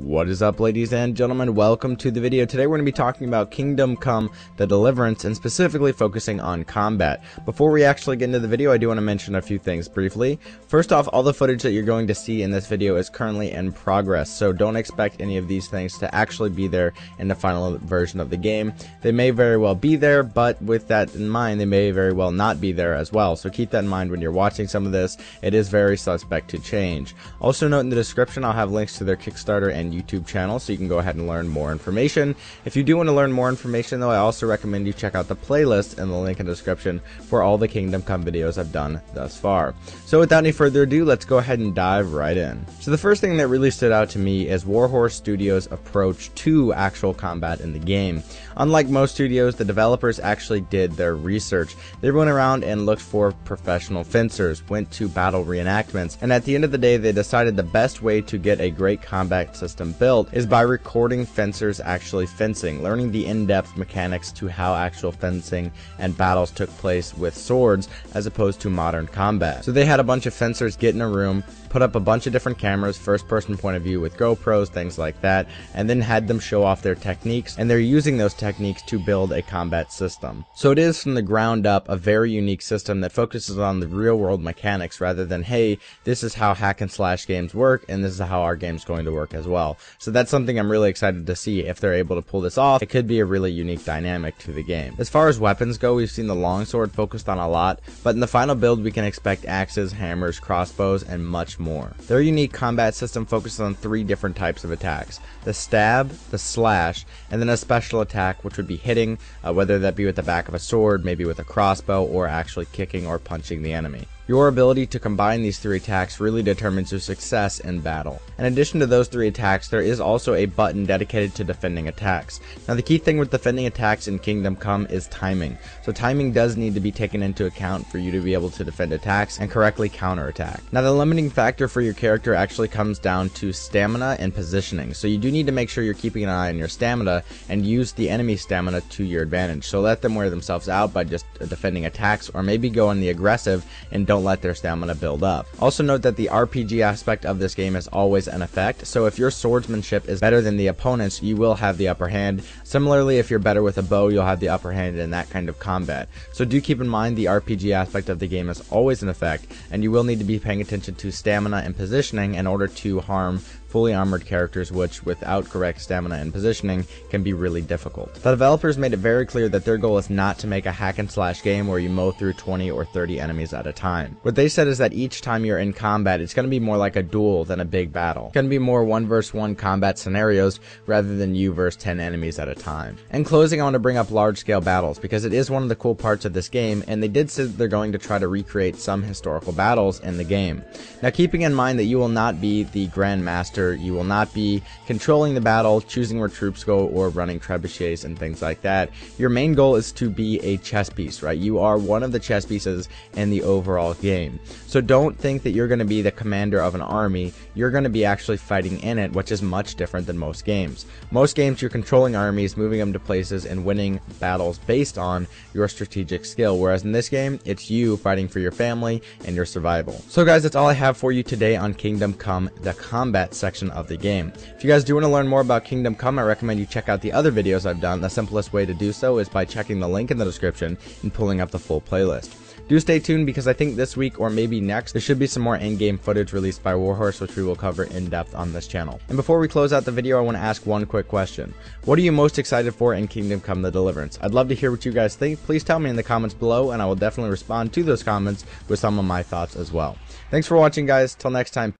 What is up, ladies and gentlemen? Welcome to the video. Today we're going to be talking about Kingdom Come: The Deliverance, and specifically focusing on combat. Before we actually get into the video, I do want to mention a few things briefly. First off, all the footage that you're going to see in this video is currently in progress, so don't expect any of these things to actually be there in the final version of the game. They may very well be there, but with that in mind, they may very well not be there as well, so keep that in mind when you're watching some of this. It is very suspect to change. Also note in the description I'll have links to their Kickstarter and YouTube channel, so you can go ahead and learn more information. If you do want to learn more information though, I also recommend you check out the playlist in the link in the description for all the Kingdom Come videos I've done thus far. So without any further ado, let's go ahead and dive right in. So the first thing that really stood out to me is Warhorse Studios' approach to actual combat in the game. Unlike most studios, the developers actually did their research. They went around and looked for professional fencers, went to battle reenactments, and at the end of the day they decided the best way to get a great combat system built is by recording fencers actually fencing, learning the in-depth mechanics to how actual fencing and battles took place with swords as opposed to modern combat. So they had a bunch of fencers get in a room, put up a bunch of different cameras, first person point of view with GoPros, things like that, and then had them show off their techniques, and they're using those techniques to build a combat system. So it is from the ground up a very unique system that focuses on the real world mechanics rather than, hey, this is how hack and slash games work and this is how our game's going to work as well. So that's something I'm really excited to see. If they're able to pull this off, it could be a really unique dynamic to the game. As far as weapons go, we've seen the longsword focused on a lot, but in the final build we can expect axes, hammers, crossbows, and much more. Their unique combat system focuses on 3 different types of attacks: the stab, the slash, and then a special attack, which would be hitting, whether that be with the back of a sword, maybe with a crossbow, or actually kicking or punching the enemy. Your ability to combine these 3 attacks really determines your success in battle. In addition to those 3 attacks, there is also a button dedicated to defending attacks. Now the key thing with defending attacks in Kingdom Come is timing. So timing does need to be taken into account for you to be able to defend attacks and correctly counterattack. Now the limiting factor for your character actually comes down to stamina and positioning. So you do need to make sure you're keeping an eye on your stamina and use the enemy stamina to your advantage. So let them wear themselves out by just defending attacks, or maybe go on the aggressive and don't let their stamina build up. Also note that the RPG aspect of this game is always an effect, so if your swordsmanship is better than the opponent's, you will have the upper hand. Similarly, if you're better with a bow, you'll have the upper hand in that kind of combat. So do keep in mind the RPG aspect of the game is always an effect, and you will need to be paying attention to stamina and positioning in order to harm fully armored characters, which without correct stamina and positioning can be really difficult. The developers made it very clear that their goal is not to make a hack and slash game where you mow through 20 or 30 enemies at a time. What they said is that each time you're in combat, it's going to be more like a duel than a big battle. It's going to be more 1 versus 1 combat scenarios rather than you versus 10 enemies at a time. In closing, I want to bring up large scale battles because it is one of the cool parts of this game, and they did say that they're going to try to recreate some historical battles in the game. Now keeping in mind that you will not be the Grand Master, you will not be controlling the battle, choosing where troops go, or running trebuchets and things like that. Your main goal is to be a chess piece, right? You are one of the chess pieces in the overall game. So don't think that you're going to be the commander of an army. You're going to be actually fighting in it, which is much different than most games. Most games you're controlling armies, moving them to places, and winning battles based on your strategic skill, whereas in this game it's you fighting for your family and your survival. So guys, that's all I have for you today on Kingdom Come: The Combat section of the game. If you guys do want to learn more about Kingdom Come, I recommend you check out the other videos I've done. The simplest way to do so is by checking the link in the description and pulling up the full playlist. Do stay tuned because I think this week or maybe next there should be some more in-game footage released by Warhorse, which we will cover in depth on this channel. And before we close out the video, I want to ask one quick question. What are you most excited for in Kingdom Come: The Deliverance? I'd love to hear what you guys think. Please tell me in the comments below, and I will definitely respond to those comments with some of my thoughts as well. Thanks for watching, guys. Till next time.